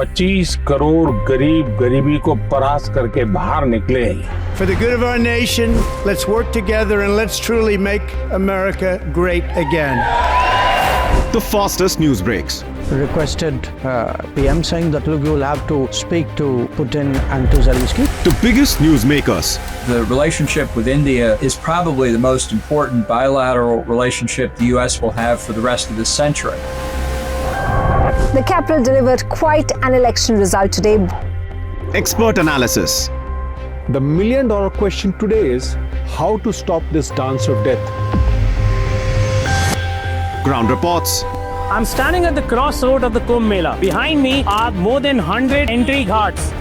25 करोड़ गरीब गरीबी को परास्त करके बाहर निकले। For the good of our nation, let's work together and let's truly make America great again. The fastest news breaks. Requested PM saying that look, you will have to speak to Putin and to Zelensky. The biggest newsmakers. The relationship with India is probably the most important bilateral relationship the US will have for the rest of this century. The capital delivered quite an election result today. Expert analysis. The million-dollar question today is how to stop this dance of death. Ground reports. I'm standing at the crossroad of the Kumbh Mela. Behind me are more than 100 entry ghats.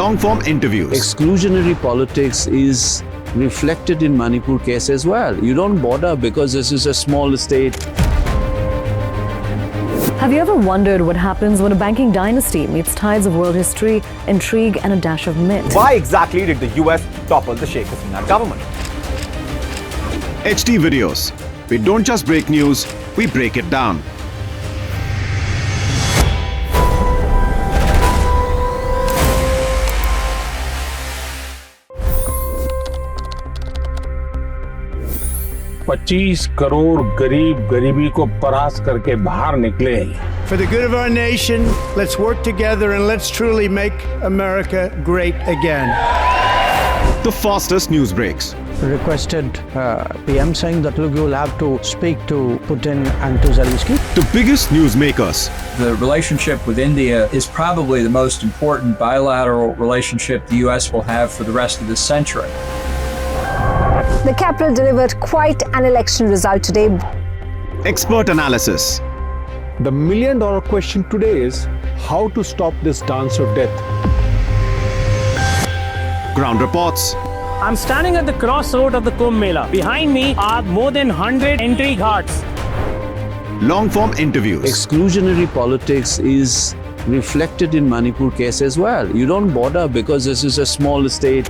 Long-form interviews. Exclusionary politics is reflected in Manipur case as well. You don't bother because this is a small state. Have you ever wondered what happens when a banking dynasty meets tides of world history, intrigue, and a dash of myth? Why exactly did the US topple the Sheikh Hasina government? HD videos. We don't just break news, we break it down. पच्चीस करोड़ गरीब गरीबी को परास्त करके बाहर निकले। For the good of our nation, let's work together and let's truly make America great again. The fastest news breaks. Requested PM saying that look, you will have to speak to Putin and to Zelensky. The biggest newsmakers. The relationship with India is probably the most important bilateral relationship the US will have for the rest of this century. The capital delivered quite an election result today. Expert analysis. The million-dollar question today is how to stop this dance of death. Ground reports. I'm standing at the crossroad of the Kumbh Mela. Behind me are more than 100 entry ghats. Long-form interviews. Exclusionary politics is reflected in Manipur case as well. You don't bother because this is a small state.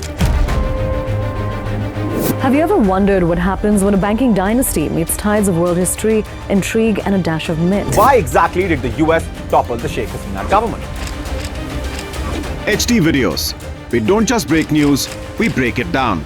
Have you ever wondered what happens when a banking dynasty meets tides of world history, intrigue, and a dash of myth? Why exactly did the US topple the Sheikh Hasina government? HD videos. We don't just break news, we break it down.